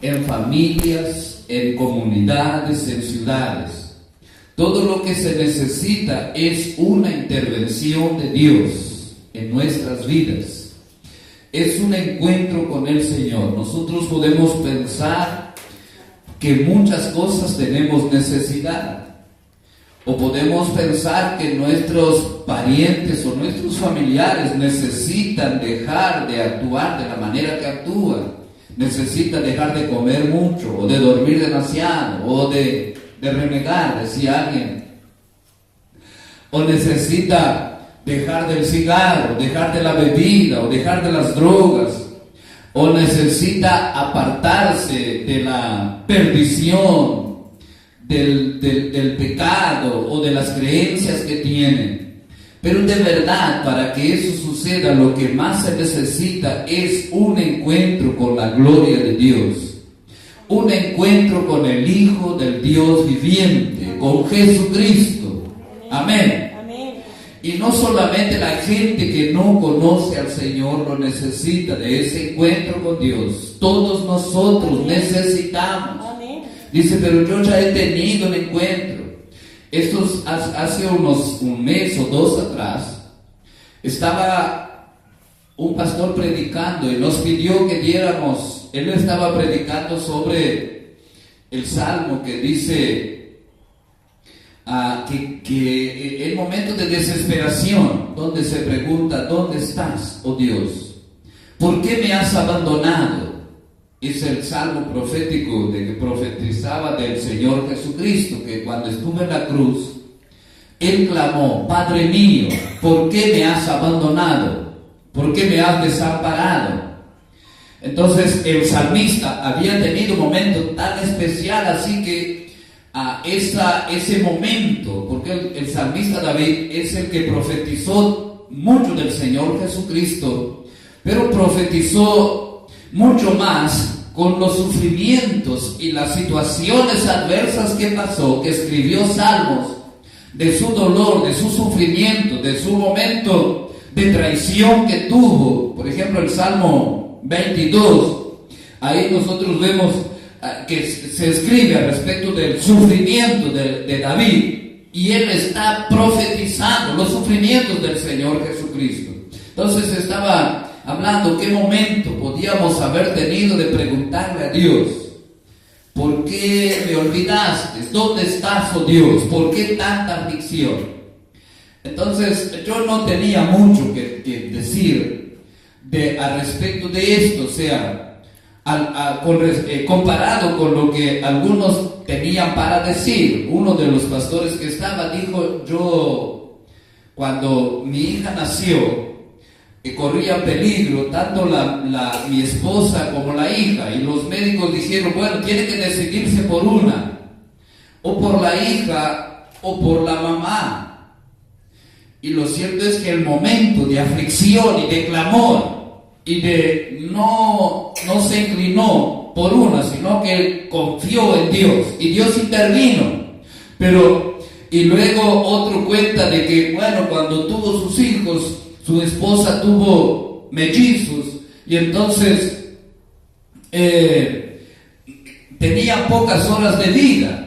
en familias, en comunidades, en ciudades. Todo lo que se necesita es una intervención de Dios en nuestras vidas. Es un encuentro con el Señor. Nosotros podemos pensar que muchas cosas tenemos necesidad, o podemos pensar que nuestros parientes o nuestros familiares necesitan dejar de actuar de la manera que actúan, necesitan dejar de comer mucho, o de dormir demasiado, o de renegar, decía alguien, o necesita dejar del cigarro, dejar de la bebida, o dejar de las drogas, o necesita apartarse de la perdición, del pecado o de las creencias que tienen. Pero de verdad, para que eso suceda, lo que más se necesita es un encuentro con la gloria de Dios, un encuentro con el Hijo del Dios viviente, con Jesucristo. Amén. Y no solamente la gente que no conoce al Señor lo necesita, de ese encuentro con Dios. Todos nosotros necesitamos. Dice, pero yo ya he tenido un encuentro. Hace un mes o dos atrás, estaba un pastor predicando y nos pidió que diéramos, él estaba predicando sobre el Salmo que dice que en momentos de desesperación, donde se pregunta, ¿dónde estás, oh Dios? ¿Por qué me has abandonado? Es el salmo profético de que profetizaba del Señor Jesucristo, que cuando estuvo en la cruz, Él clamó, Padre mío, ¿por qué me has abandonado? ¿Por qué me has desamparado? Entonces el salmista había tenido un momento tan especial, así que ese momento, porque el salmista David es el que profetizó mucho del Señor Jesucristo, pero profetizó mucho más con los sufrimientos y las situaciones adversas que pasó, que escribió salmos de su dolor, de su sufrimiento, de su momento de traición que tuvo. Por ejemplo, el Salmo 22, ahí nosotros vemos que se escribe al respecto del sufrimiento de David, y él está profetizando los sufrimientos del Señor Jesucristo. Entonces estaba hablando qué momento podíamos haber tenido de preguntarle a Dios, ¿por qué me olvidaste? ¿Dónde estás, oh Dios? ¿Por qué tanta aflicción? Entonces yo no tenía mucho que decir al respecto de esto, o sea, comparado con lo que algunos tenían para decir. Uno de los pastores que estaba dijo, yo cuando mi hija nació, corría peligro tanto mi esposa como la hija, y los médicos dijeron, bueno, tiene que decidirse por una, o por la hija o por la mamá. Y lo cierto es que el momento de aflicción y de clamor y de no se inclinó por una, sino que él confió en Dios y Dios intervino. Y luego otro cuenta de que, bueno, cuando tuvo sus hijos, su esposa tuvo mellizos, y entonces tenía pocas horas de vida.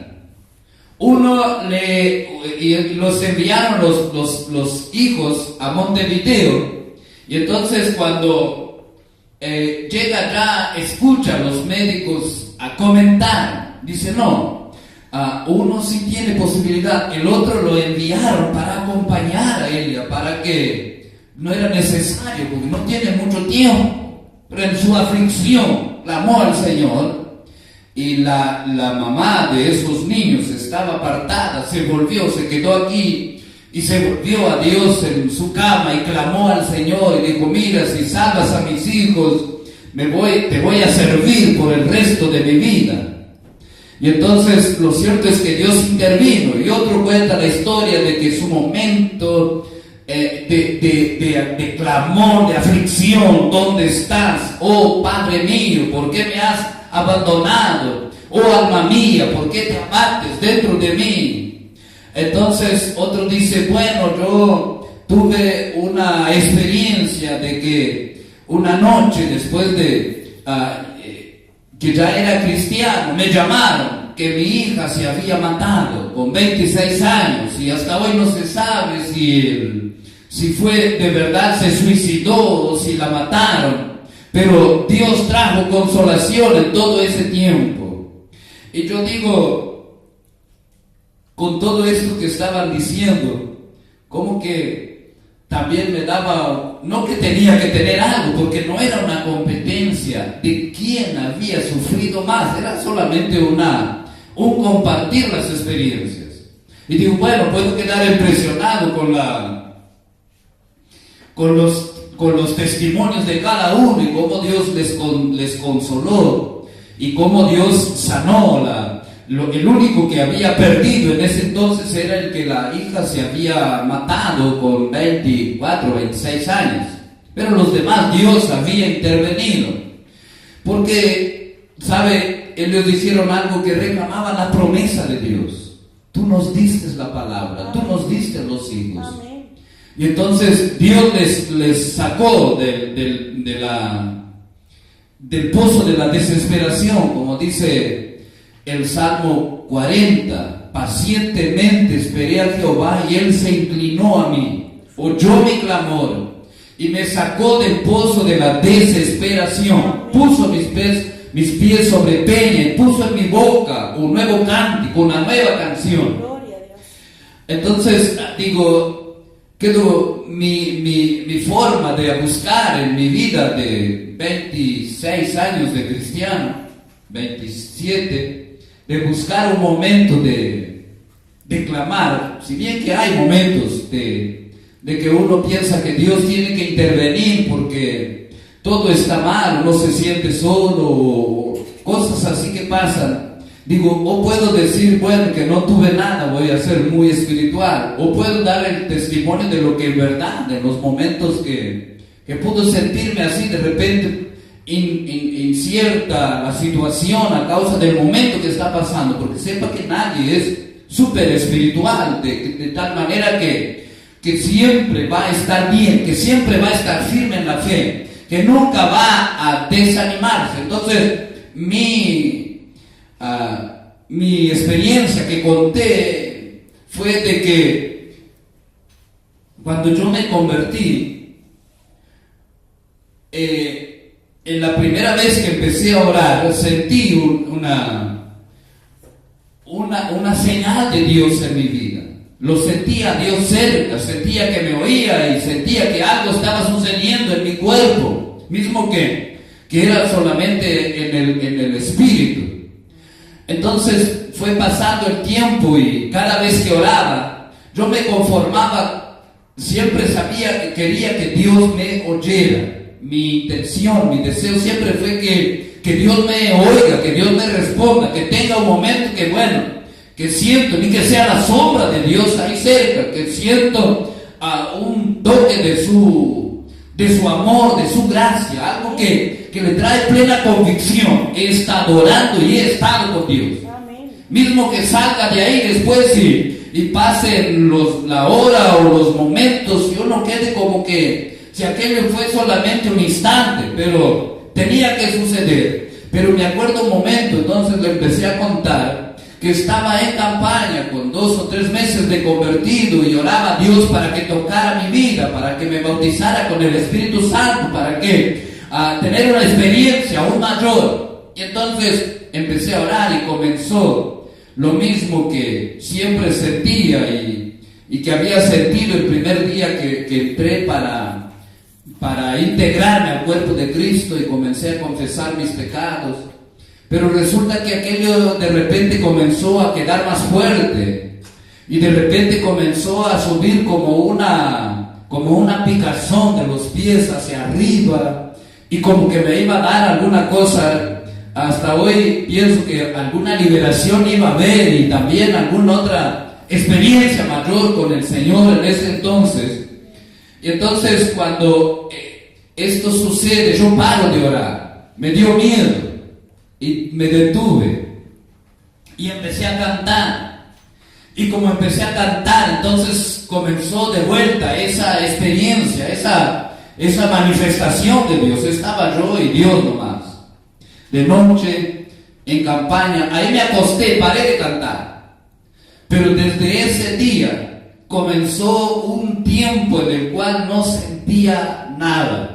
Y los enviaron los hijos a Montevideo, y entonces cuando llega ya, escucha a los médicos a comentar, dice, no, uno sí tiene posibilidad, el otro lo enviaron para acompañar a ella, para que no era necesario, porque no tiene mucho tiempo. Pero en su aflicción clamó al Señor, y la mamá de esos niños estaba apartada, se quedó aquí y se volvió a Dios en su cama y clamó al Señor y dijo, mira, si salvas a mis hijos, te voy a servir por el resto de mi vida. Y entonces lo cierto es que Dios intervino. Y otro cuenta la historia de que su momento de clamor, de aflicción, ¿dónde estás? Oh Padre mío, ¿por qué me has abandonado? Oh alma mía, ¿por qué te abates dentro de mí? Entonces otro dice, bueno, yo tuve una experiencia de que una noche después de que ya era cristiano, me llamaron que mi hija se había matado con 26 años y hasta hoy no se sabe si fue de verdad, se suicidó o si la mataron. Pero Dios trajo consolación en todo ese tiempo. Y yo digo, con todo esto que estaban diciendo, como que también me daba, no que tenía que tener algo, porque no era una competencia de quién había sufrido más, era solamente un compartir las experiencias. Y digo, bueno, puedo quedar impresionado con los testimonios de cada uno y cómo Dios les consoló y cómo Dios sanó. El único que había perdido en ese entonces era el que la hija se había matado con 24, 26 años. Pero los demás Dios había intervenido. Porque, ¿sabe? Ellos hicieron algo que reclamaba la promesa de Dios. Tú nos diste la palabra, tú nos diste los hijos. Amén. Y entonces Dios les sacó del pozo de la desesperación, como dice el Salmo 40, pacientemente esperé a Jehová y Él se inclinó a mí, oyó mi clamor y me sacó del pozo de la desesperación, puso mis pies sobre peña y puso en mi boca un nuevo cántico, una nueva canción. Entonces digo, mi forma de buscar en mi vida de 26 años de cristiano, 27, de buscar un momento de clamar, si bien que hay momentos de que uno piensa que Dios tiene que intervenir porque todo está mal, uno se siente solo, o cosas así que pasan. Digo, o puedo decir, bueno, que no tuve nada, voy a ser muy espiritual, o puedo dar el testimonio de lo que en verdad, de los momentos que puedo sentirme así de repente incierta la situación a causa del momento que está pasando, porque sepa que nadie es súper espiritual, de tal manera que siempre va a estar bien, que siempre va a estar firme en la fe, que nunca va a desanimarse. Entonces, mi experiencia que conté fue de que cuando yo me convertí, en la primera vez que empecé a orar, sentí una señal de Dios en mi vida. Lo sentía a Dios cerca, sentía que me oía y sentía que algo estaba sucediendo en mi cuerpo, mismo que era solamente en el espíritu. Entonces fue pasando el tiempo y cada vez que oraba, yo me conformaba, siempre quería que Dios me oyera. Mi intención, mi deseo siempre fue que Dios me oiga, que Dios me responda, que tenga un momento que siento, ni que sea la sombra de Dios ahí cerca, que siento un toque de su amor, de su gracia, algo que le trae plena convicción. He estado orando y he estado con Dios. Amén. Mismo que salga de ahí después y pasen la hora o los momentos y uno quede como que si aquello fue solamente un instante, pero tenía que suceder. Pero me acuerdo un momento, entonces le empecé a contar que estaba en campaña con 2 o 3 meses de convertido y oraba a Dios para que tocara mi vida, para que me bautizara con el Espíritu Santo, para que tener una experiencia aún mayor. Y entonces empecé a orar y comenzó lo mismo que siempre sentía y que había sentido el primer día que entré para integrarme al cuerpo de Cristo y comencé a confesar mis pecados. Pero resulta que aquello de repente comenzó a quedar más fuerte y de repente comenzó a subir como una picazón de los pies hacia arriba y como que me iba a dar alguna cosa. Hasta hoy pienso que alguna liberación iba a haber y también alguna otra experiencia mayor con el Señor en ese entonces. Y entonces cuando esto sucede, yo paro de orar, me dio miedo y me detuve y empecé a cantar. Y como empecé a cantar, entonces comenzó de vuelta esa experiencia, esa manifestación de Dios. Estaba yo y Dios nomás. de noche, en campaña. Ahí me acosté, paré de cantar. Pero desde ese día comenzó un tiempo en el cual no sentía nada.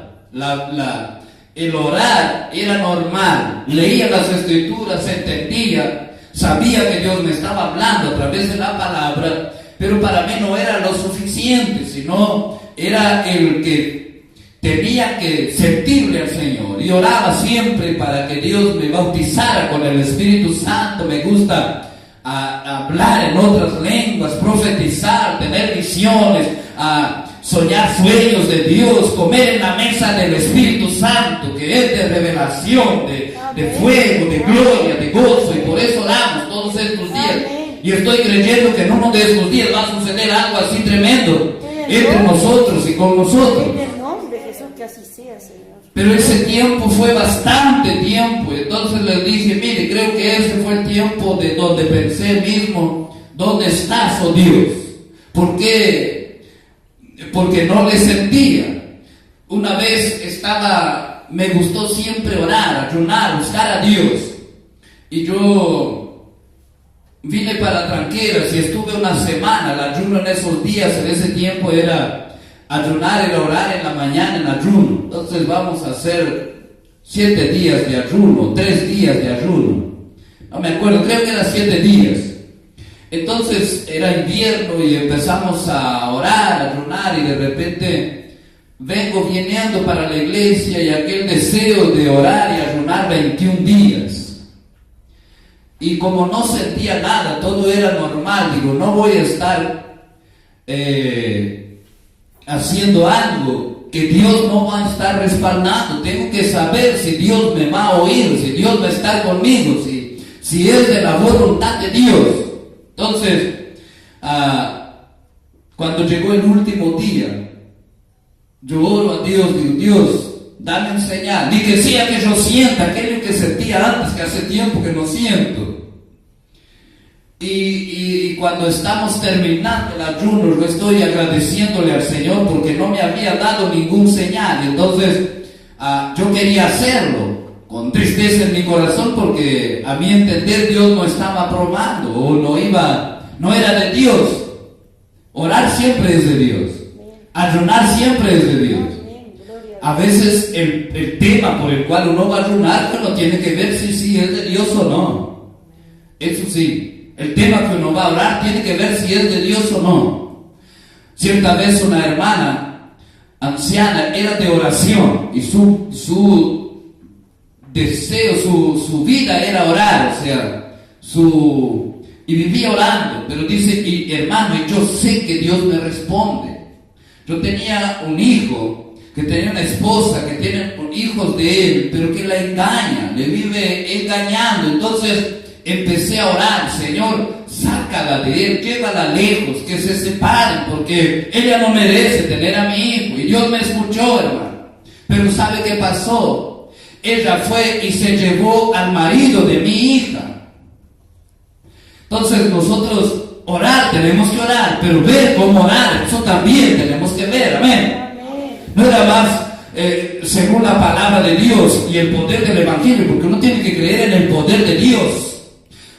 El orar era normal, leía las escrituras, entendía, sabía que Dios me estaba hablando a través de la palabra, pero para mí no era lo suficiente, sino era el que tenía que sentirle al Señor. Y oraba siempre para que Dios me bautizara con el Espíritu Santo. Me gusta hablar en otras lenguas, profetizar, tener visiones, soñar sueños de Dios, comer en la mesa del Espíritu Santo, que es de revelación, de fuego, de gloria, de gozo. Y por eso oramos todos estos días. Y estoy creyendo que en uno de estos días va a suceder algo así tremendo entre nosotros y con nosotros. En el nombre de Jesús, que así sea, Señor. Pero ese tiempo fue bastante tiempo. Entonces les dije, mire, creo que ese fue el tiempo de donde pensé mismo, ¿dónde estás, oh Dios? ¿Por qué? Porque no le sentía. Una vez me gustó siempre orar, ayunar, buscar a Dios. Y yo vine para Tranqueras y estuve una semana. El ayuno en esos días, en ese tiempo, era ayunar, era orar en la mañana en ayuno. Entonces vamos a hacer 7 días de ayuno, 3 días de ayuno. No me acuerdo, creo que eran 7 días. Entonces era invierno y empezamos a orar, a ayunar, y de repente vengo viniendo para la iglesia y aquel deseo de orar y ayunar 21 días. Y como no sentía nada, todo era normal, digo, no voy a estar haciendo algo que Dios no va a estar respaldando. Tengo que saber si Dios me va a oír, si Dios va a estar conmigo, si es de la voluntad de Dios. Entonces, cuando llegó el último día, yo oro a Dios, digo, Dios, dame un señal, ni que sea que yo sienta aquello que sentía antes, que hace tiempo que no siento. Y cuando estamos terminando el ayuno, yo estoy agradeciéndole al Señor porque no me había dado ningún señal. Entonces yo quería hacerlo con tristeza en mi corazón, porque a mi entender Dios no estaba aprobando, o no era de Dios. Orar siempre es de Dios, ayunar siempre es de Dios. A veces el tema por el cual uno va a ayunar, bueno, tiene que ver si es de Dios o no. Eso sí. El tema que uno va a orar tiene que ver si es de Dios o no. Cierta vez una hermana anciana era de oración y su deseo, su vida era orar, o sea, y vivía orando, pero dice, y hermano, y yo sé que Dios me responde. Yo tenía un hijo, que tenía una esposa, que tiene hijos de él, pero que la engaña, le vive engañando. Entonces empecé a orar, Señor, sácala de él, llévala lejos, que se separen, porque ella no merece tener a mi hijo. Y Dios me escuchó, hermano. Pero ¿sabe qué pasó? Ella fue y se llevó al marido de mi hija. Entonces nosotros orar, tenemos que orar, pero ver cómo orar, eso también tenemos que ver, amén. No era más según la palabra de Dios y el poder del Evangelio, porque uno tiene que creer en el poder de Dios.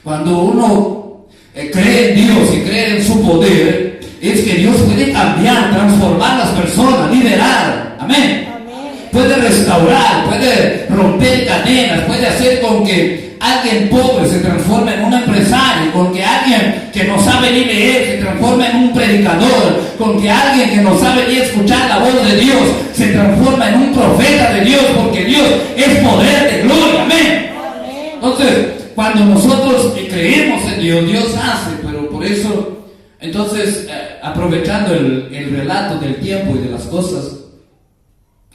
Cuando uno cree en Dios y cree en su poder, es que Dios puede cambiar, transformar las personas, liberar, amén. Puede restaurar, puede romper cadenas, puede hacer con que alguien pobre se transforme en un empresario, con que alguien que no sabe ni leer se transforme en un predicador, con que alguien que no sabe ni escuchar la voz de Dios se transforma en un profeta de Dios, porque Dios es poder de gloria, amén. Entonces, cuando nosotros creemos en Dios, Dios hace, pero por eso, entonces, aprovechando el relato del tiempo y de las cosas,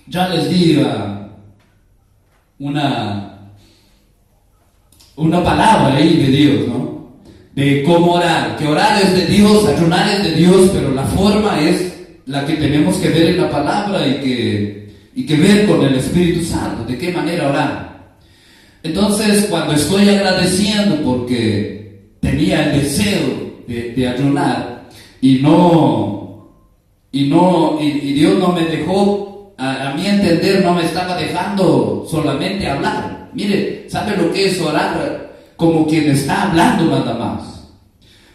ya les di una palabra ahí de Dios, ¿no? De cómo orar, que orar es de Dios, ayunar es de Dios, pero la forma es la que tenemos que ver en la palabra y que ver con el Espíritu Santo, de qué manera orar. Entonces, cuando estoy agradeciendo porque tenía el deseo de ayunar y Dios no me dejó, a mi entender, no me estaba dejando solamente hablar, Mire, ¿sabe lo que es orar? Como quien está hablando nada más.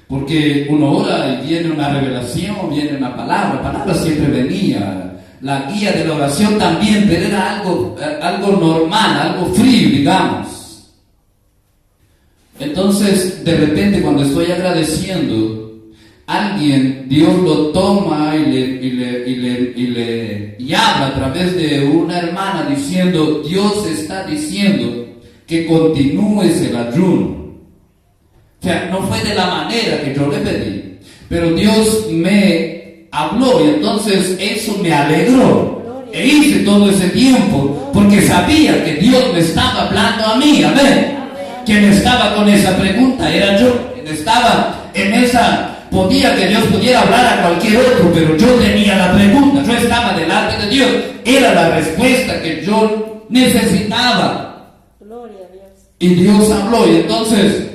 Porque uno ora y viene una revelación, viene una palabra. La palabra siempre venía. La guía de la oración también, pero era algo normal, algo frío, digamos. Entonces, de repente, cuando estoy agradeciendo, alguien, Dios lo toma y habla a través de una hermana diciendo, Dios está diciendo que continúes el ayuno. O sea, no fue de la manera que yo le pedí, pero Dios me habló y entonces eso me alegró. E hice todo ese tiempo porque sabía que Dios me estaba hablando a mí. Amén. Quien estaba con esa pregunta era yo. Quien estaba en esa... Podía que Dios pudiera hablar a cualquier otro, pero yo tenía la pregunta, yo estaba delante de Dios, era la respuesta que yo necesitaba. Gloria a Dios. Y Dios habló, y entonces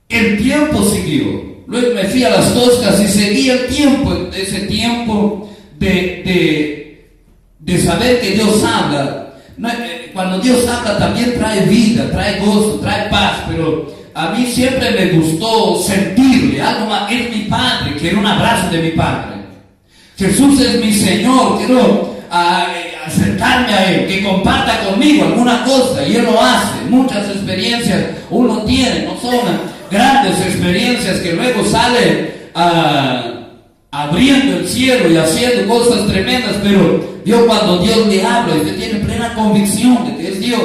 el tiempo siguió. Luego me fui a las Toscas y seguía el tiempo, ese tiempo de saber que Dios habla. Cuando Dios habla también trae vida, trae gozo, trae paz, pero a mí siempre me gustó sentirle algo más. Es mi Padre, quiero un abrazo de mi Padre. Jesús es mi Señor, quiero acercarme a Él, que comparta conmigo alguna cosa, y Él lo hace. Muchas experiencias uno tiene, no son grandes experiencias que luego sale abriendo el cielo y haciendo cosas tremendas, pero cuando Dios le habla, usted tiene plena convicción de que es Dios.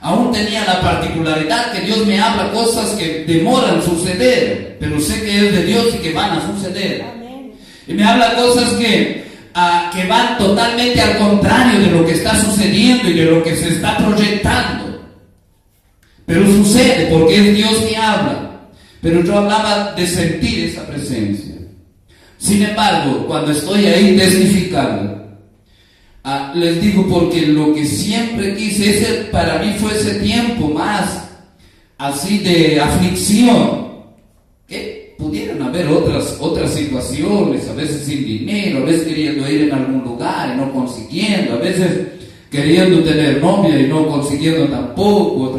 Aún tenía la particularidad que Dios me habla cosas que demoran suceder, pero sé que es de Dios y que van a suceder. Amén. Y me habla cosas que van totalmente al contrario de lo que está sucediendo y de lo que se está proyectando. Pero sucede porque es Dios que habla. Pero yo hablaba de sentir esa presencia. Sin embargo, cuando estoy ahí testificando, les digo, porque lo que siempre quise, para mí fue ese tiempo más así de aflicción, que pudieran haber otras situaciones, a veces sin dinero, a veces queriendo ir en algún lugar y no consiguiendo, a veces queriendo tener novia y no consiguiendo tampoco.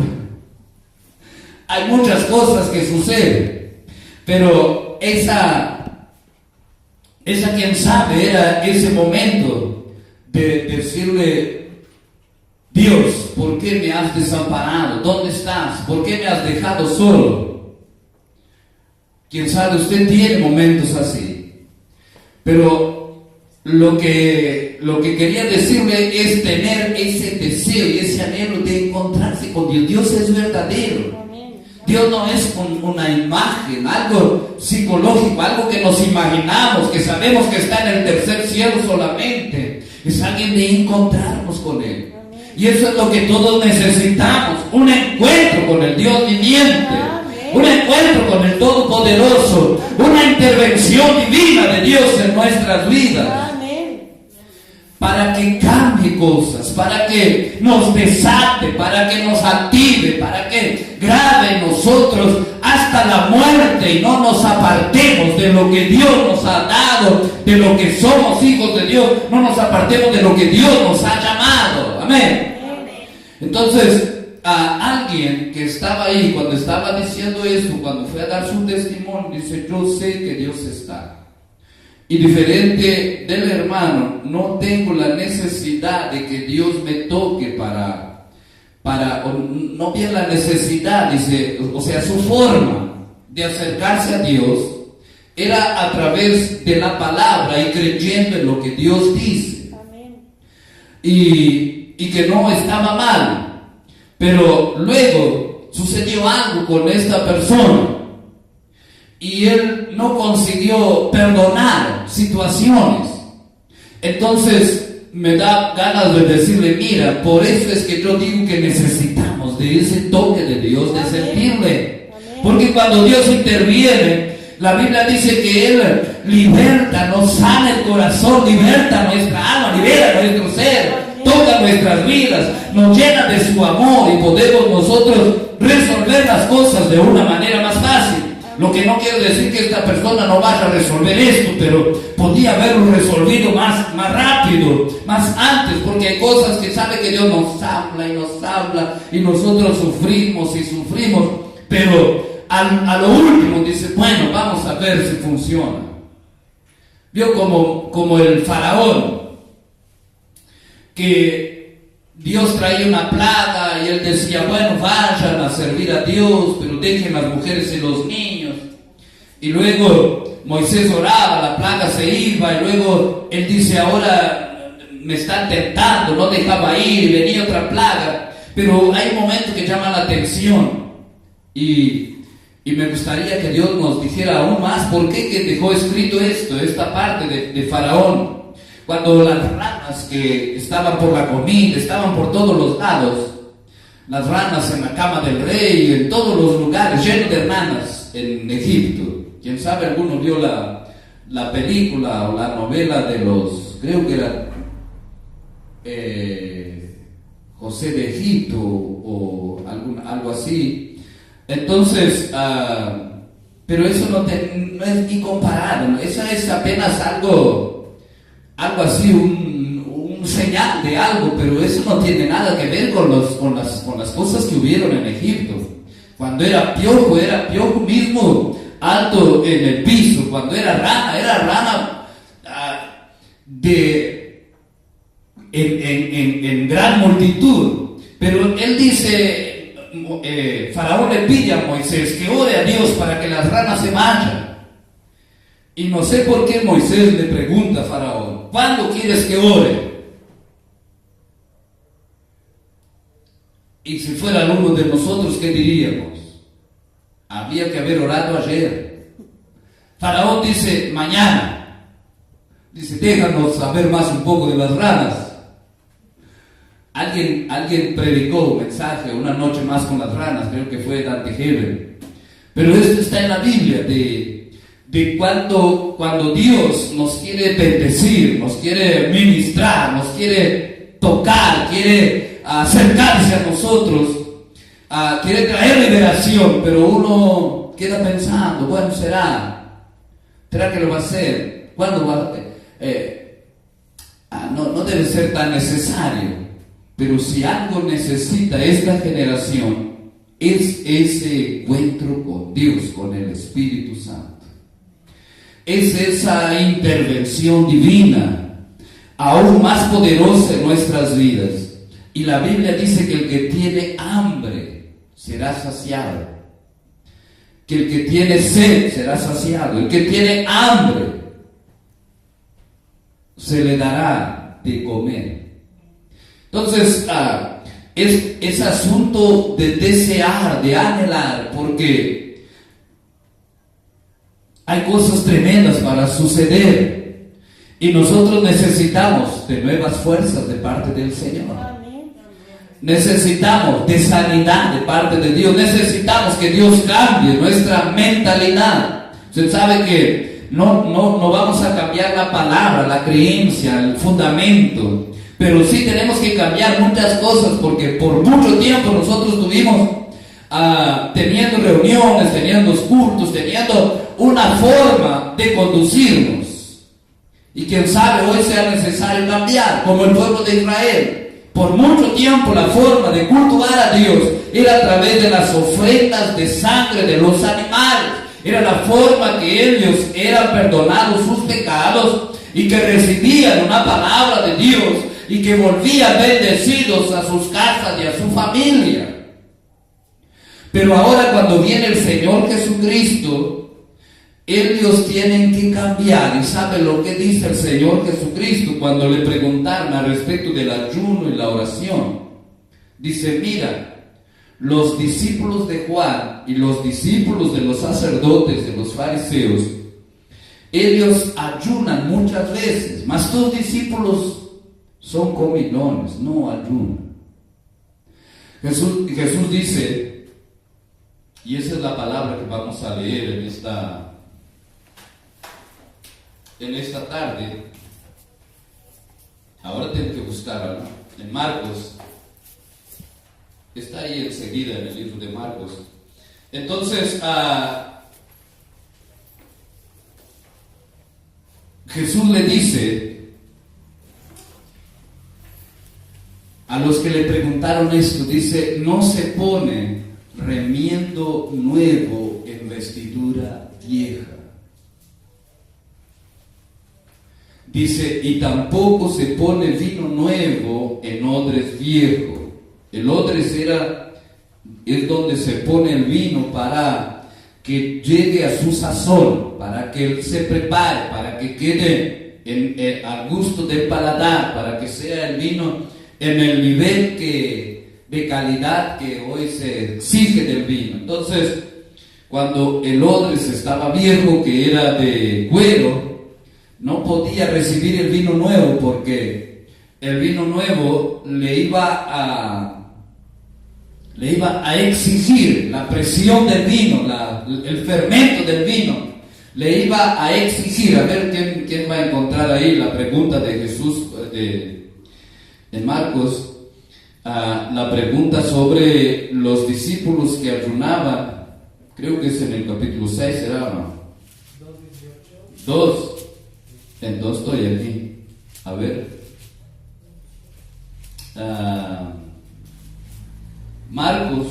Hay muchas cosas que suceden, pero esa quien sabe era ese momento de decirle, Dios, ¿por qué me has desamparado? ¿Dónde estás? ¿Por qué me has dejado solo? Quién sabe, usted tiene momentos así, pero lo que quería decirle es tener ese deseo y ese anhelo de encontrarse con Dios. Dios es verdadero. Dios no es una imagen, algo psicológico, algo que nos imaginamos, que sabemos que está en el tercer cielo solamente. Es alguien de encontrarnos con Él. Y eso es lo que todos necesitamos, un encuentro con el Dios viviente, un encuentro con el Todopoderoso, una intervención divina de Dios en nuestras vidas. Para que cambie cosas, para que nos desate, para que nos active, para que grabe en nosotros hasta la muerte y no nos apartemos de lo que Dios nos ha dado, de lo que somos hijos de Dios, no nos apartemos de lo que Dios nos ha llamado. Amén. Entonces, a alguien que estaba ahí cuando estaba diciendo esto, cuando fue a dar su testimonio, dice, yo sé que Dios está. Y diferente del hermano, no tengo la necesidad de que Dios me toque no bien la necesidad, dice, o sea, su forma de acercarse a Dios era a través de la palabra y creyendo en lo que Dios dice. Amén. Y que no estaba mal, pero luego sucedió algo con esta persona. Y él no consiguió perdonar situaciones. Entonces me da ganas de decirle, mira, por eso es que yo digo que necesitamos de ese toque de Dios, de sentirle. Porque cuando Dios interviene, la Biblia dice que Él liberta, nos sana el corazón, liberta nuestra alma, libera nuestro ser, toca nuestras vidas, nos llena de su amor y podemos nosotros resolver las cosas de una manera más fácil. Lo que no quiere decir que esta persona no vaya a resolver esto, pero podía haberlo resolvido más rápido, más antes, porque hay cosas que sabe que Dios nos habla y nosotros sufrimos y sufrimos, pero a lo último dice, bueno, vamos a ver si funciona. Vio como el faraón, que Dios traía una plaga y él decía, bueno, vayan a servir a Dios, pero dejen las mujeres y los niños. Y luego Moisés oraba, la plaga se iba, y luego él dice, ahora me están tentando, no dejaba ir, y venía otra plaga. Pero hay momentos que llaman la atención, y me gustaría que Dios nos dijera aún más por qué que dejó escrito esta parte de Faraón. Cuando las ranas que estaban por la comida, estaban por todos los lados, las ranas en la cama del rey, en todos los lugares, llenos de ranas en Egipto. Quién sabe, alguno vio la película o la novela de creo que era José de Egipto o algo así. Entonces, pero eso no es ni comparado, eso es apenas algo así, un señal de algo, pero eso no tiene nada que ver con las cosas que hubieron en Egipto. Cuando era piojo mismo, alto en el piso. Cuando era rana en gran multitud. Pero él dice, Faraón le pide a Moisés que ore a Dios para que las ranas se vayan. Y no sé por qué Moisés le pregunta a Faraón, ¿cuándo quieres que ore? Y si fuera uno de nosotros, ¿qué diríamos? Había que haber orado ayer. Faraón dice, mañana. Dice, déjanos saber más un poco de las ranas. Alguien predicó un mensaje, una noche más con las ranas, creo que fue Dante Hebel. Pero esto está en la Biblia, de cuando Dios nos quiere bendecir, nos quiere ministrar, nos quiere tocar, quiere acercarse a nosotros, quiere traer liberación, pero uno queda pensando, bueno, ¿será que lo va a hacer? ¿Cuándo va a no debe ser tan necesario? Pero si algo necesita esta generación, es ese encuentro con Dios, con el Espíritu Santo. Es esa intervención divina, aún más poderosa en nuestras vidas. Y la Biblia dice que el que tiene hambre será saciado, que el que tiene sed será saciado, el que tiene hambre se le dará de comer. Entonces, es asunto de desear, de anhelar, porque hay cosas tremendas para suceder y nosotros necesitamos de nuevas fuerzas de parte del Señor. Necesitamos de sanidad de parte de Dios. Necesitamos que Dios cambie nuestra mentalidad. Usted sabe que no vamos a cambiar la palabra, la creencia, el fundamento, pero sí tenemos que cambiar muchas cosas, porque por mucho tiempo nosotros estuvimos teniendo reuniones, teniendo cultos, teniendo una forma de conducirnos, y quién sabe hoy sea necesario cambiar, como el pueblo de Israel. Por mucho tiempo la forma de cultuar a Dios era a través de las ofrendas de sangre de los animales. Era la forma que ellos eran perdonados sus pecados y que recibían una palabra de Dios y que volvían bendecidos a sus casas y a su familia. Pero ahora, cuando viene el Señor Jesucristo, ellos tienen que cambiar. ¿Y sabe lo que dice el Señor Jesucristo cuando le preguntaron al respecto del ayuno y la oración? Dice, mira, los discípulos de Juan y los discípulos de los sacerdotes, de los fariseos, ellos ayunan muchas veces, mas tus discípulos son comilones, no ayunan. Jesús dice, y esa es la palabra que vamos a leer en esta tarde. Ahora tengo que buscar en Marcos. Está ahí enseguida en el libro de Marcos. Entonces, Jesús le dice a los que le preguntaron esto, dice, no se pone remiendo nuevo en vestidura vieja. Dice, y tampoco se pone vino nuevo en odres viejos. El odres es donde se pone el vino para que llegue a su sazón, para que él se prepare, para que quede al gusto del paladar, para que sea el vino en el nivel de calidad que hoy se exige del vino. Entonces, cuando el odres estaba viejo, que era de cuero, no podía recibir el vino nuevo, porque el vino nuevo le iba a exigir la presión del vino, el fermento del vino, le iba a exigir. A ver quién va a encontrar ahí la pregunta de Jesús de Marcos, la pregunta sobre los discípulos que ayunaban. Creo que es en el capítulo 6, ¿será o no? 2. Entonces estoy aquí. A ver. Marcos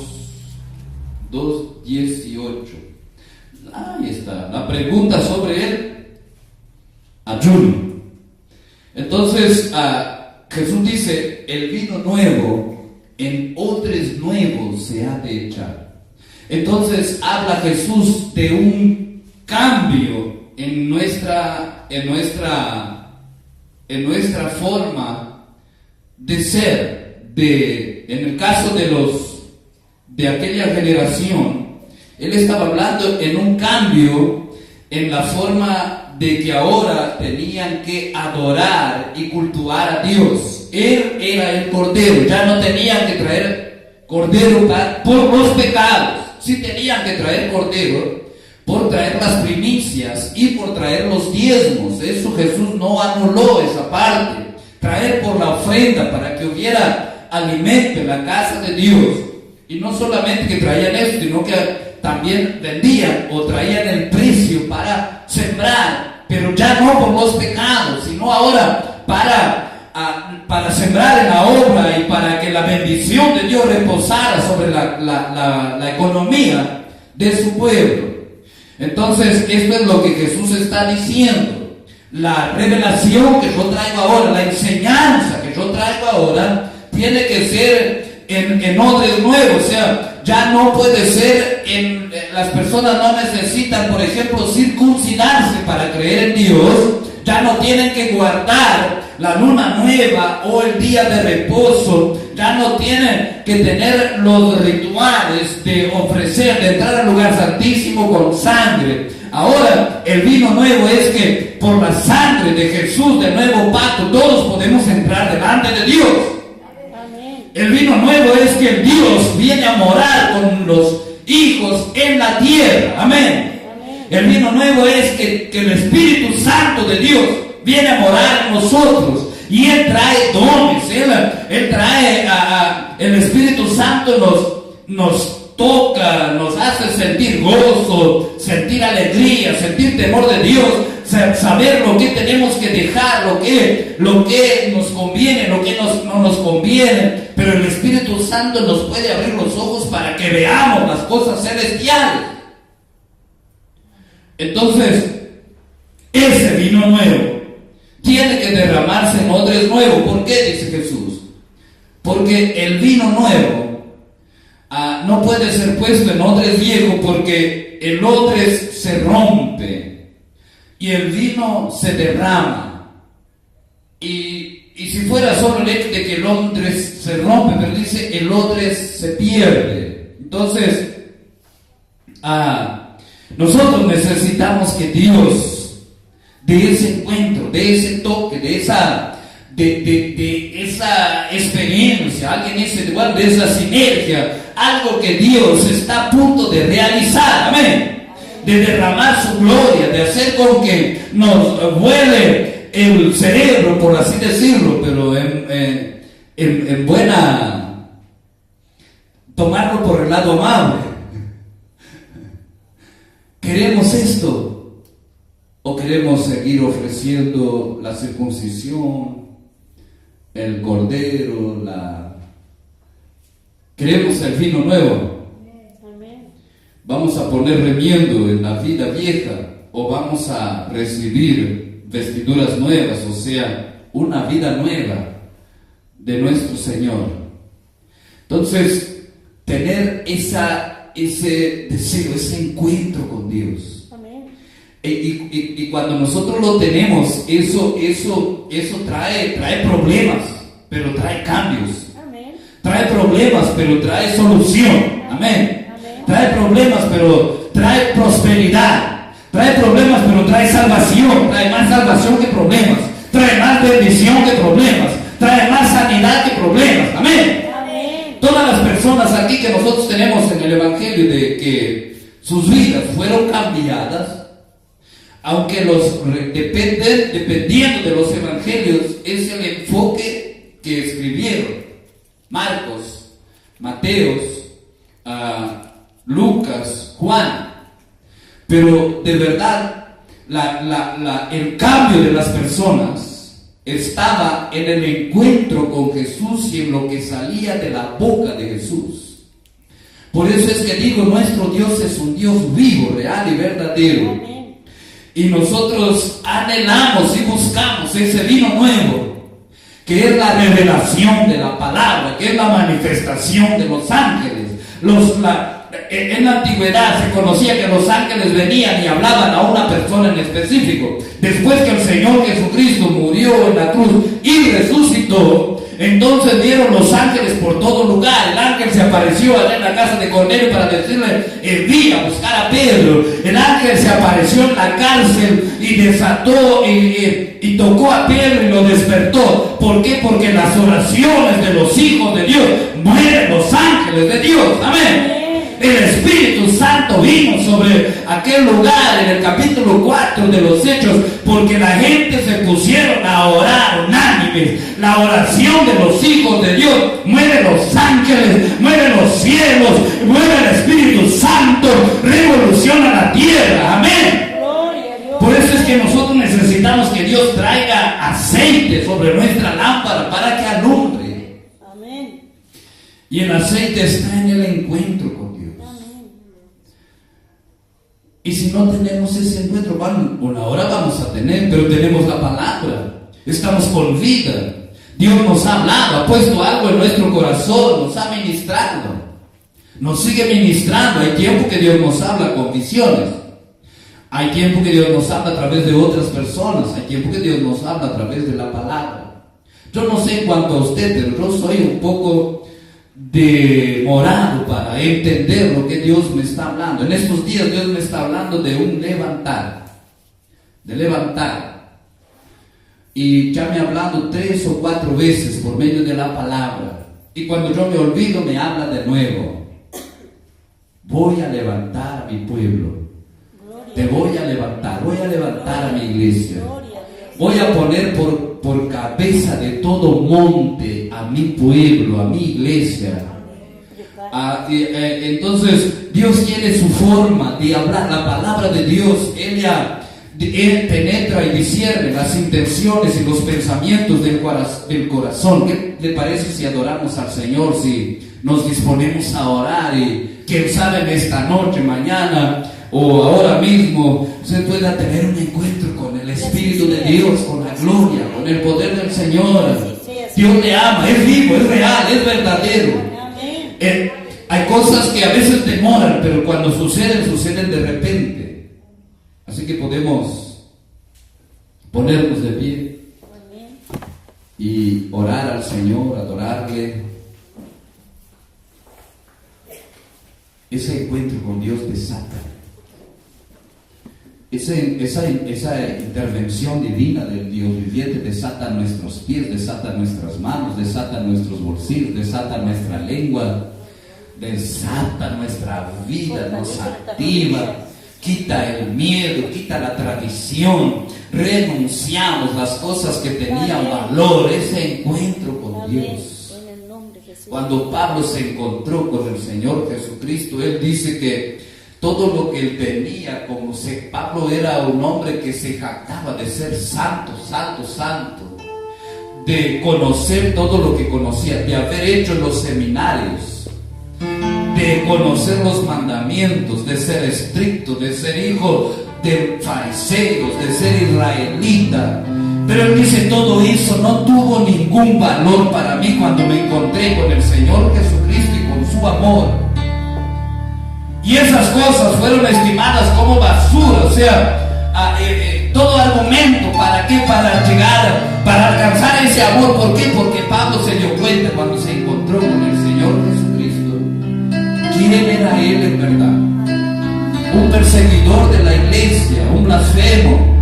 2:18. Ahí está. La pregunta sobre el ayuno. Entonces, Jesús dice, el vino nuevo en odres nuevos se ha de echar. Entonces, habla Jesús de un cambio en nuestra forma de ser. En el caso de aquella generación, él estaba hablando en un cambio en la forma de que ahora tenían que adorar y cultuar a Dios. Él era el Cordero, ya no tenían que traer Cordero por los pecados. Sí tenían que traer Cordero por traer las primicias y por traer los diezmos. Eso Jesús no anuló esa parte. Traer por la ofrenda para que hubiera alimento en la casa de Dios. Y no solamente que traían eso, sino que también vendían o traían el precio para sembrar, pero ya no por los pecados, sino ahora para sembrar en la obra y para que la bendición de Dios reposara sobre la economía de su pueblo. Entonces, esto es lo que Jesús está diciendo. La revelación que yo traigo ahora, la enseñanza que yo traigo ahora, tiene que ser en odres nuevos. O sea, ya no puede ser las personas no necesitan, por ejemplo, circuncidarse para creer en Dios. Ya no tienen que guardar la luna nueva o el día de reposo. Ya no tienen que tener los rituales de ofrecer, de entrar al lugar santísimo con sangre. Ahora el vino nuevo es que por la sangre de Jesús, del nuevo pacto, todos podemos entrar delante de Dios. El vino nuevo es que Dios viene a morar con los hijos en la tierra. Amén. El vino nuevo es que el Espíritu Santo de Dios viene a morar en nosotros. Y Él trae dones. Él trae el Espíritu Santo nos toca, nos hace sentir gozo, sentir alegría, sentir temor de Dios, saber lo que tenemos que dejar, lo que nos conviene, lo que no nos conviene. Pero el Espíritu Santo nos puede abrir los ojos para que veamos las cosas celestiales. Entonces, ese vino nuevo tiene que derramarse en odres nuevos. ¿Por qué? Dice Jesús. Porque el vino nuevo no puede ser puesto en odres viejos, porque el odres se rompe y el vino se derrama. Y si fuera solo el hecho de que el odres se rompe, pero dice el odres se pierde. Entonces, nosotros necesitamos que Dios de ese encuentro, de ese toque, de esa experiencia, alguien dice igual, de esa sinergia, algo que Dios está a punto de realizar, amén, de derramar su gloria, de hacer con que nos vuele el cerebro, por así decirlo, pero en buena, tomarlo por el lado amable. ¿Queremos esto o queremos seguir ofreciendo la circuncisión, el cordero, queremos el vino nuevo. Amén. Vamos a poner remiendo en la vida vieja o vamos a recibir vestiduras nuevas, o sea, una vida nueva de nuestro Señor. Entonces, tener ese deseo, ese encuentro con Dios. Amén. Y cuando nosotros lo tenemos, eso trae problemas, pero trae cambios. Amén. Trae problemas, pero trae solución. Amén. Amén. Trae problemas, pero trae prosperidad. Trae problemas, pero trae salvación. Trae más salvación que problemas. Trae más bendición que problemas. Trae más sanidad que problemas. Amén. Amén. Todas las personas aquí que nosotros tenemos en el Evangelio de que sus vidas fueron cambiadas, aunque dependiendo de los evangelios, es el enfoque que escribieron Marcos, Mateos, Lucas, Juan. Pero de verdad, el cambio de las personas estaba en el encuentro con Jesús y en lo que salía de la boca de Jesús. Por eso es que digo, nuestro Dios es un Dios vivo, real y verdadero. Amén. Y nosotros anhelamos y buscamos ese vino nuevo, que es la revelación de la palabra, que es la manifestación de los ángeles. En la antigüedad se conocía que los ángeles venían y hablaban a una persona en específico. Después que el Señor Jesucristo murió en la cruz y resucitó, entonces vieron los ángeles por todo lugar. El ángel se apareció allá en la casa de Cornelio para decirle, envía a buscar a Pedro. El ángel se apareció en la cárcel y desató y tocó a Pedro y lo despertó. ¿Por qué? Porque en las oraciones de los hijos de Dios mueren los ángeles de Dios. Amén. El Espíritu Santo vino sobre aquel lugar en el capítulo 4 de los Hechos, porque la gente se pusieron a orar unánimes. La oración de los hijos de Dios mueve los ángeles, mueve los cielos, mueve el Espíritu Santo, revoluciona la tierra. Amén. Gloria a Dios. Por eso es que nosotros necesitamos que Dios traiga aceite sobre nuestra lámpara para que alumbre. Amén. Y el aceite está en el encuentro con Dios. Y si no tenemos ese encuentro, una hora vamos a tener, pero tenemos la palabra, estamos con vida. Dios nos ha hablado, ha puesto algo en nuestro corazón, nos ha ministrado, nos sigue ministrando. Hay tiempo que Dios nos habla con visiones, hay tiempo que Dios nos habla a través de otras personas, hay tiempo que Dios nos habla a través de la palabra. Yo no sé en cuanto a usted, pero yo soy un poco demorado para entender lo que Dios me está hablando. En estos días Dios me está hablando de un levantar, de levantar, y ya me ha hablado 3 o 4 veces por medio de la palabra, y cuando yo me olvido me habla de nuevo. Voy a levantar a mi pueblo, te voy a levantar a mi iglesia, voy a poner por cabeza de todo monte a mi pueblo, a mi iglesia. Entonces Dios tiene su forma de hablar. La palabra de Dios, Él penetra y discierne las intenciones y los pensamientos del corazón. ¿Qué le parece si adoramos al Señor, si nos disponemos a orar? Y quién sabe, en esta noche, mañana o ahora mismo usted pueda tener un encuentro con el Espíritu de Dios, con la gloria, con el poder del Señor. Dios le ama, es vivo, es real, es verdadero. Hay cosas que a veces demoran, pero cuando suceden de repente. Así que podemos ponernos de pie y orar al Señor, adorarle. Ese encuentro con Dios desata. Esa intervención divina del Dios viviente desata nuestros pies, desata nuestras manos, desata nuestros bolsillos, desata nuestra lengua, desata nuestra vida, nos activa, quita el miedo, quita la tradición, renunciamos las cosas que tenían valor, ese encuentro con Dios. Cuando Pablo se encontró con el Señor Jesucristo, él dice que todo lo que él tenía, como Pablo era un hombre que se jactaba de ser santo, santo, santo, de conocer todo lo que conocía, de haber hecho los seminarios, de conocer los mandamientos, de ser estricto, de ser hijo de fariseos, de ser israelita. Pero él dice, todo eso no tuvo ningún valor para mí cuando me encontré con el Señor Jesucristo y con su amor. Y esas cosas fueron estimadas como basura, o sea, todo argumento, ¿para qué? Para llegar, para alcanzar ese amor. ¿Por qué? Porque Pablo se dio cuenta cuando se encontró con el Señor Jesucristo, quién era él en verdad. Un perseguidor de la iglesia, un blasfemo,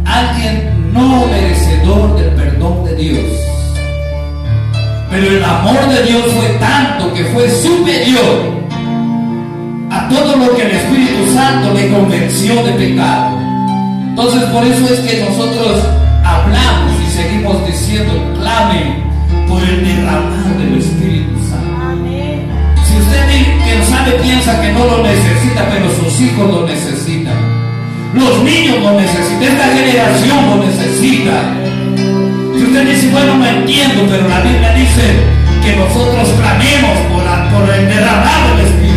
alguien no merecedor del perdón de Dios. Pero el amor de Dios fue tanto que fue superior a todo lo que el Espíritu Santo le convenció de pecado. Entonces, por eso es que nosotros hablamos y seguimos diciendo, clamen por el derramar del Espíritu Santo. Amén. Si usted que no sabe piensa que no lo necesita, pero sus hijos lo necesitan, los niños lo necesitan, esta generación lo necesita. Si usted dice, bueno, no entiendo, pero la Biblia dice que nosotros clamemos por el derramar del Espíritu.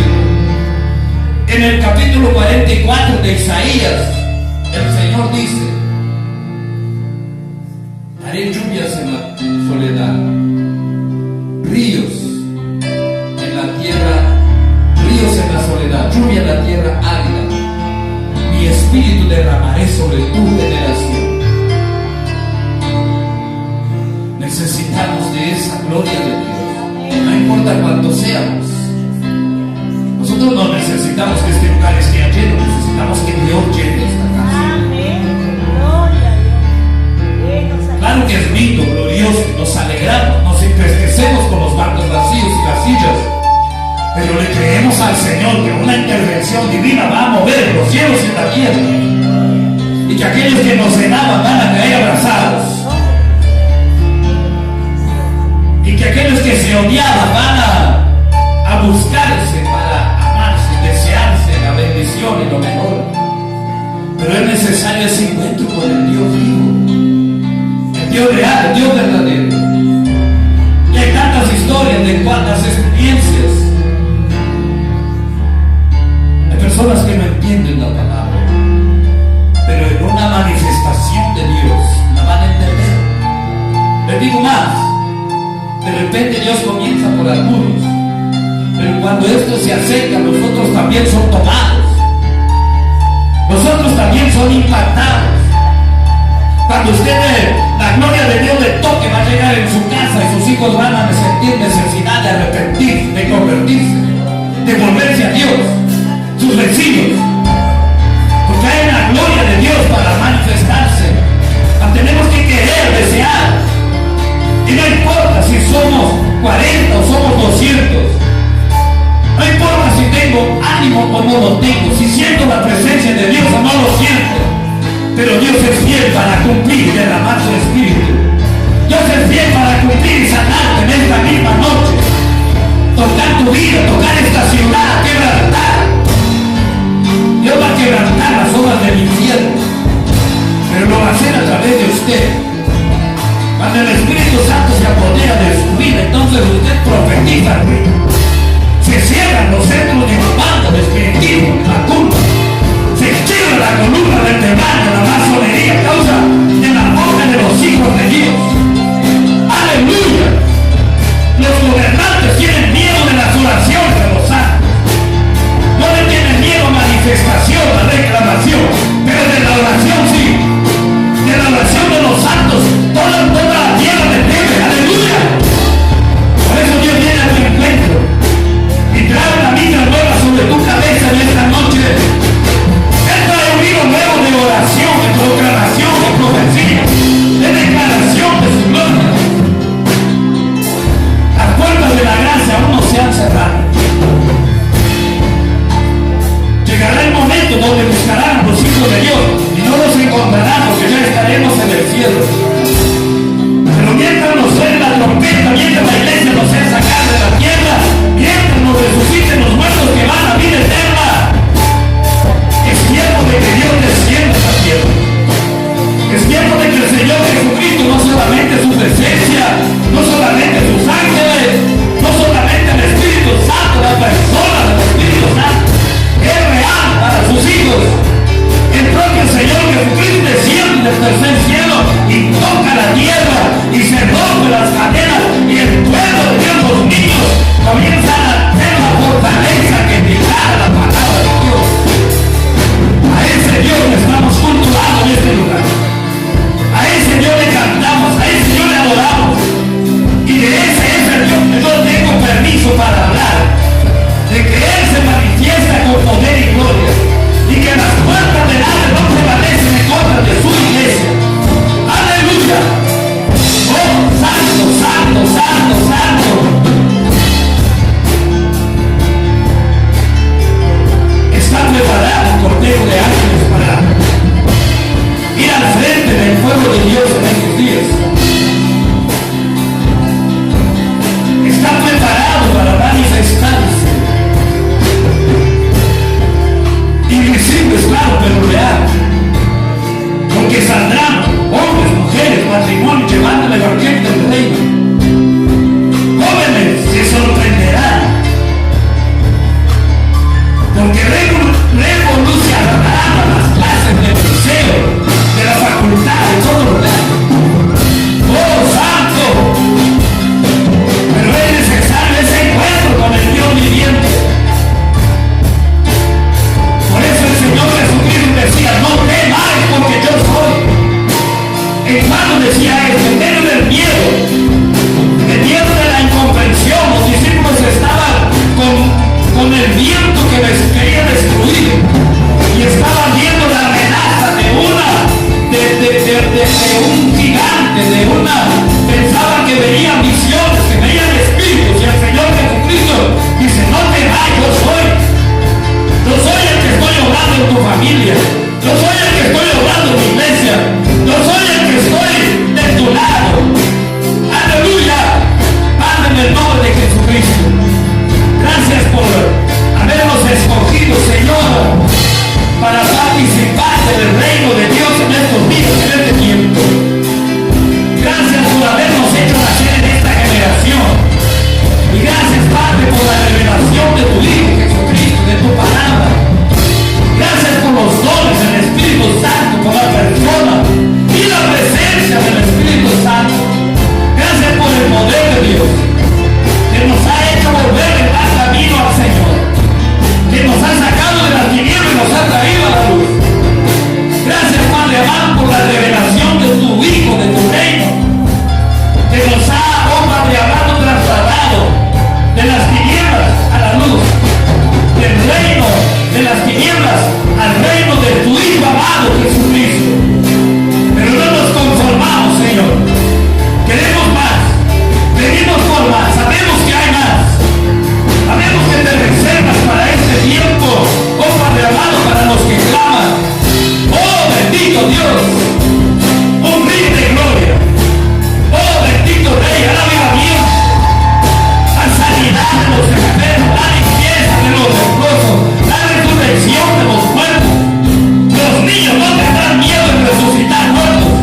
En el capítulo 44 de Isaías, el Señor dice, haré lluvias en la soledad, ríos en la tierra, ríos en la soledad, lluvia en la tierra árida. Mi espíritu derramaré sobre tu generación. Necesitamos de esa gloria de Dios, no importa cuántos seamos. Nosotros no necesitamos que este lugar esté lleno, necesitamos que Dios llene esta casa. Amén. Gloria a Dios. Claro que es lindo, glorioso, nos alegramos, nos entristecemos con los bancos vacíos y las sillas, pero le creemos al Señor que una intervención divina va a mover los cielos y la tierra, y que aquellos que nos cenaban van a caer abrazados, y que aquellos que se odiaban van a buscarse para amarse, desearse la bendición y lo mejor. Pero es necesario ese encuentro con el Dios vivo, el Dios real, el Dios verdadero. Y hay tantas historias de cuantas experiencias. Hay personas que no entienden la palabra, pero en una manifestación de Dios la van a entender. Les digo más, de repente Dios comienza por algunos, pero cuando esto se acerca, los otros también son tomados, los otros también son impactados. Cuando usted ve la gloria de Dios le toque, va a llegar en su casa y sus hijos van a sentir necesidad de arrepentirse, de convertirse, de volverse a Dios, sus vecinos, porque hay una gloria de Dios para manifestarse. La tenemos que querer, desear, y no importa si somos 40 o somos 200. No importa si tengo ánimo o no lo tengo, si siento la presencia de Dios o no lo siento, pero Dios es fiel para cumplir y derramar su Espíritu. Dios es fiel para cumplir y sanarte en esta misma noche, tocar tu vida, tocar esta ciudad, quebrantar. Dios va a quebrantar las obras del infierno, pero lo va a hacer a través de usted. Cuando el Espíritu Santo se apodera de su vida, entonces usted profetiza. Se cierran los centros de banda, de espiritismo, de la culpa. Se quiebra la columna vertebral de la masonería a causa de la boca de los hijos de Dios. ¡Aleluya! Los gobernantes tienen miedo de las oraciones de los santos. No le tienen miedo a manifestación, a reclamación, pero de la oración sí. De la oración de los santos, toda la tierra le teme. ¡Aleluya! Por eso Dios viene a tu encuentro. el viento que les quería destruir, y estaban viendo la amenaza de un gigante, pensaban que veían visiones, que veían espíritus, y el Señor Jesucristo dice: no temáis, yo soy el que estoy obrando en tu familia, yo soy el que estoy obrando en mi iglesia, yo soy el que estoy de tu lado. Aleluya, Padre, en el nombre de Jesucristo, gracias por habernos escogido, Señor, para participar del reino de Dios en estos días, en este tiempo. Gracias por habernos hecho nacer en esta generación, y gracias, Padre, por la revelación de tu Hijo Jesucristo, de tu palabra. Gracias por los dones del Espíritu Santo, por la persona y la presencia del Espíritu Santo. Gracias por el poder de Dios, que nos ha hecho volver en el camino al Señor, que nos ha sacado de las tinieblas y nos ha traído a la luz. Gracias, Padre amado, por la revelación de tu Hijo, de tu reino, que nos ha, oh Padre amado, trasladado de las tinieblas a la luz, del reino de las tinieblas al reino de tu Hijo amado Jesucristo. Pero no nos conformamos, Señor, queremos más, venimos por más, sabemos que hay más, sabemos que te reservas para este tiempo, oh Padre amado, para los que claman. Oh bendito Dios, un rey de gloria, oh bendito Rey, a la avivamiento, a sanidad de los enfermos, la limpieza de los leprosos, la resurrección de los muertos. Los niños no tendrán miedo de resucitar muertos.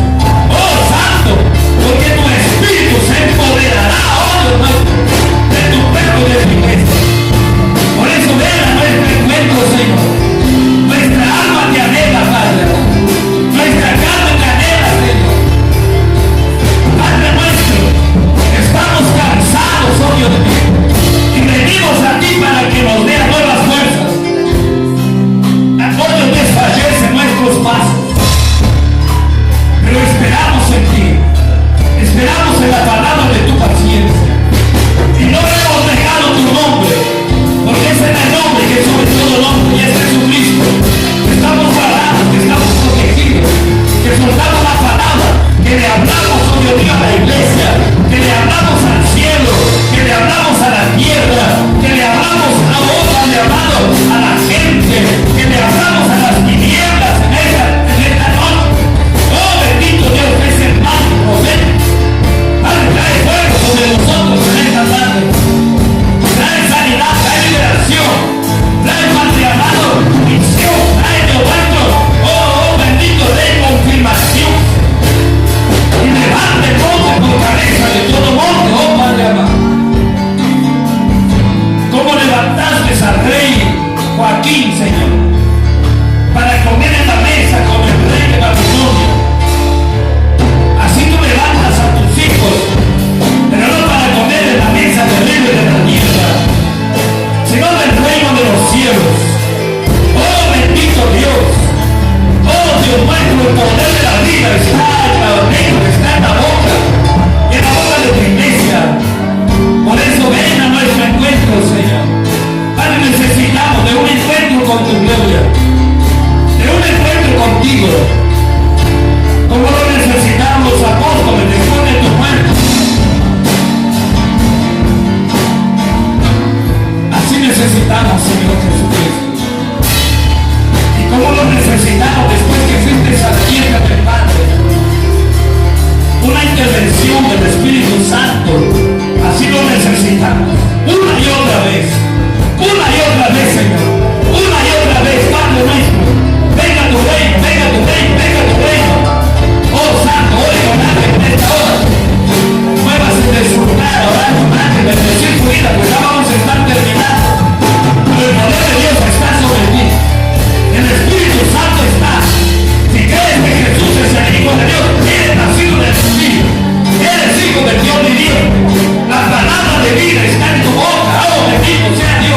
Oh Santo, porque tu Espíritu se empoderará, oh Dios nuestro, de tu pueblo y de tu iglesia. Por eso ven a nuestro encuentro, Señor. Nuestra alma te anhela, Padre. Nuestra carne te anhela, Señor. Padre nuestro, estamos cansados, oh Dios mío, y venimos a ti para que nos dé nuevas fuerzas. Apoyo desfallece nuestros pasos, pero esperamos en ti, esperamos en la palabra de tu paciencia, y no hemos dejado tu nombre, porque ese es el nombre que es sobre todo nombre, y es Jesucristo. Estamos parados, que estamos protegidos, que soltamos la palabra, que le hablamos, oh Dios mío, a la iglesia, que le hablamos al cielo, que le hablamos a la tierra, que le hablamos a vos, Padre amado, a la gente, que le hablamos a las tinieblas en esta noche. Oh bendito Dios, que es el mal poder. Padre, trae fuego sobre nosotros en esta tarde. Trae sanidad, trae liberación, trae, Padre amado, visión, trae de vuelto, oh bendito Rey, confirmación. Y levante el monte por cabeza de todo monte, oh Padre amado. Como levantaste al rey Joaquín, Señor, para comer en la mesa con el rey de Babilonia. Así tú levantas a tus hijos, pero no para comer en la mesa del rey de la tierra, sino del reino de los cielos. Oh bendito Dios, oh Dios nuestro, el poder de la vida está en la oreja, está en la boca, y en la boca de tu iglesia. Por eso ven a nuestro encuentro, Señor. Padre, necesitamos de un encuentro con tu gloria, de un encuentro contigo, como lo necesitamos los apóstoles después de tu muerte. Así necesitamos, Señor Jesucristo, y como lo necesitamos después que fuiste a la tierra del Padre, una intervención del Espíritu Santo. Así lo necesitamos, una y otra vez, Señor, una y otra vez, Padre nuestro. Venga tu reino, venga tu reino, venga tu reino. Oh Santo, hoy con ángel en esta hora, muévase de su lugar, orar con ángel, bendecir tu vida, pues ya vamos a estar terminando. Pero el poder de Dios está sobre ti, el Espíritu Santo está. Si crees que Jesús es el Hijo de Dios, eres nacido del Espíritu, eres hijo del Dios viviente. La palabra de vida está en tu boca. Oh bendito sea Dios.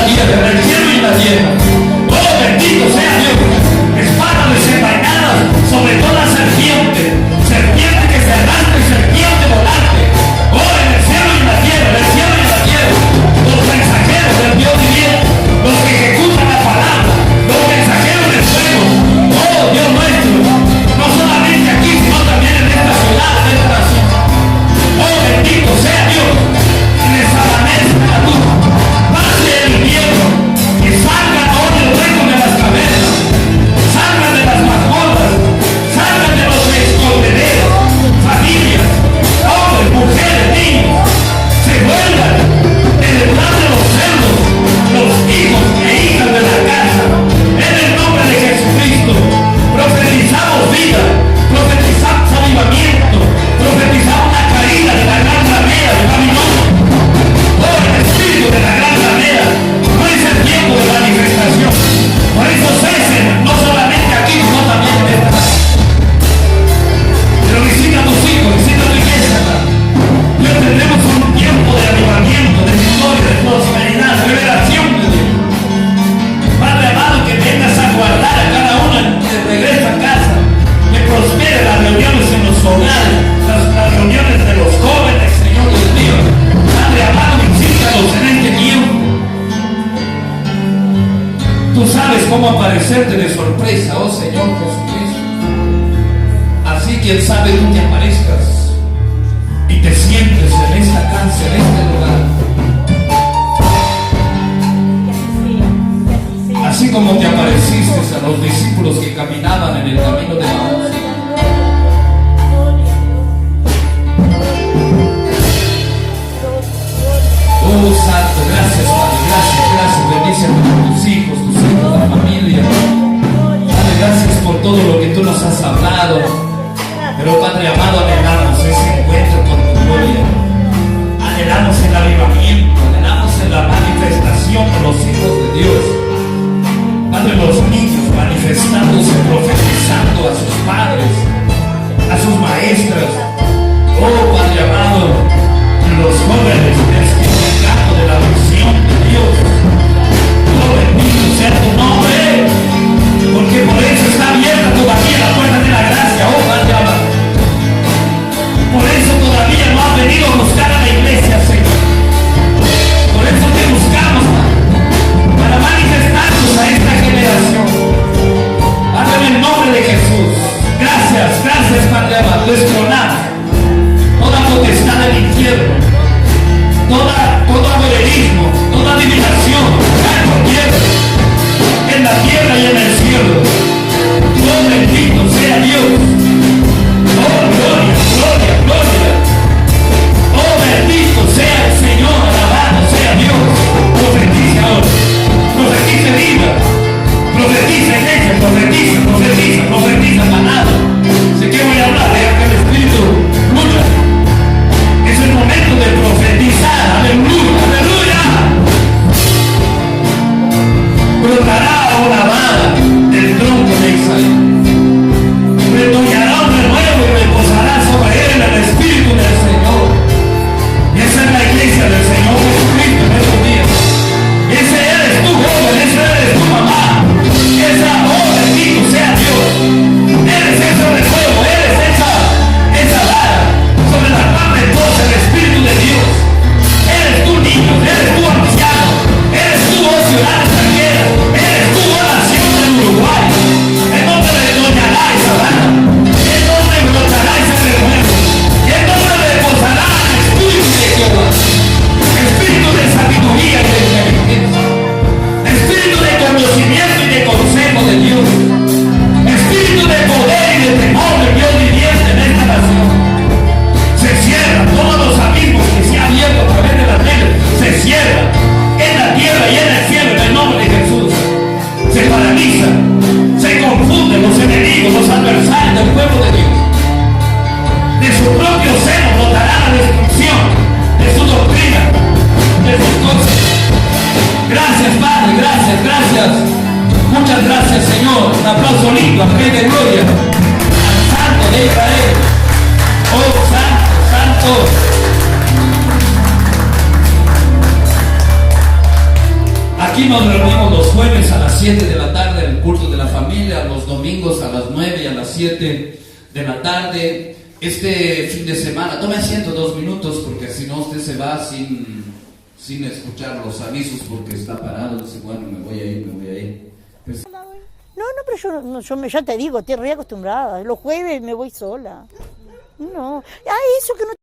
la tierra, en el cielo y en la tierra. Oh, bendito sea Dios. Espada desenvainada sobre toda serpiente, serpiente que se arrastra y serpiente volante. Oh, en el cielo y en la tierra, en el cielo y en la tierra. Los mensajeros del Dios viviente, los que ejecutan la palabra, los mensajeros del fuego. Oh, Dios nuestro, no solamente aquí, sino también en esta ciudad, en esta nación. Oh, bendito sea Dios, que les amanezca la luz, pase el invierno, que salgan hoy el reino de las cavernas, salgan de las mazmorras, salgan de los escondereros, familias, hombres, mujeres, niños, se vuelvan en el plan de los cerdos, los hijos e hijas de la casa, en el nombre de Jesucristo. Profetizamos vida, profetizamos avivamiento, profetizamos la caída de la gran ramera de Babilonia. Oh, el espíritu de la gran ramera, no es el tiempo de manifestación. Por eso cesen, no solamente aquí, sino también en esta casa. Pero visita a tus hijos, visita a tu iglesia. Dios, tendremos un tiempo de avivamiento, de victoria, de prosperidad, de revelación de Dios. Padre amado, que vengas a guardar a cada uno de regreso a casa, que prospere las reuniones en los hogares, las reuniones de los jóvenes, Señor Dios mío. Padre amado, visítalos en este tiempo. Tú sabes cómo aparecerte de sorpresa, oh Señor Jesucristo. Así, quien sabe, tú te aparezcas y te sientes en esta casa, en este lugar. Así como te apareciste a los discípulos que caminaban en el camino de Maús. Oh, Santo, gracias, Padre, gracias. Bendice a tus hijos, la familia. Padre, gracias por todo lo que tú nos has hablado. Pero, Padre amado, anhelamos ese encuentro con tu gloria. Anhelamos el avivamiento, anhelamos en la manifestación de los hijos de Dios. Padre, los niños manifestándose, profetizando a sus padres, a sus maestras. Oh, Padre amado, los jóvenes testificando de la visión de Dios. Oh, bendito sea tu nombre, porque por eso está abierta todavía la puerta de la gracia. Oh, Padre amado, por eso todavía no has venido a buscar a la iglesia, Señor. Por eso te buscamos, para manifestarnos a esta generación. Padre, en el nombre de Jesús, gracias, Padre amado. Destronamos toda potestad del infierno, todo adorerismo, toda adivinación, cae por tierra, en la tierra y en el cielo. Oh, bendito sea Dios. Oh, gloria, gloria, gloria. Oh, bendito sea el Señor, alabado sea Dios. Profetiza ahora, profetiza vida, profetiza iglesia, profetiza palabra. Sé que voy a hablar, deja que el Espíritu fluya. Es el momento de profetizar, aleluya, aleluya. Brotará una vara del tronco de Isaí, retoñará un renuevo y reposará sobre él el Espíritu del Señor. Y esa es la iglesia del Señor Jesucristo en estos días. Ese eres tú, joven, ese eres tu mamá. Esa, oh, bendito sea Dios. Eres ese renuevo, eres esa vara sobre la cual reposa el Espíritu de Dios. Eres tú, niño, eres tú, anciano, eres tú, oh ciudad extranjera, eres tú, oh nación del Uruguay. En donde retoñará esa vara, en donde brotará ese renuevo, y en donde reposará el Espíritu de Jehová, Espíritu de sabiduría y de inteligencia, Espíritu de conocimiento y de consejo de Dios, Espíritu de poder y de temor del Dios viviente en esta nación. Se cierran todos los abismos que se han abierto a través de las leyes, se cierran en la tierra y en el cielo en el nombre de Jesús. Se paralizan, se confunden los enemigos, los adversarios del pueblo de Dios. De su propio seno brotará la destrucción de su doctrina, de sus cosas. Gracias, Padre, gracias. Muchas gracias, Señor. Un aplauso lindo al Rey de Gloria, al Santo de Israel. Oh, Santo. Aquí Aquí nos reunimos los jueves a las 7 de la tarde en el culto de la familia, los domingos a las 9 y a las 7 de la tarde. Este fin de semana, tome asiento 2 minutos porque si no usted se va sin escuchar los avisos porque está parado. Dice, bueno, me voy a ir. Pues, No, pero ya te digo, estoy re acostumbrada. Los jueves me voy sola. No. Ah, eso que no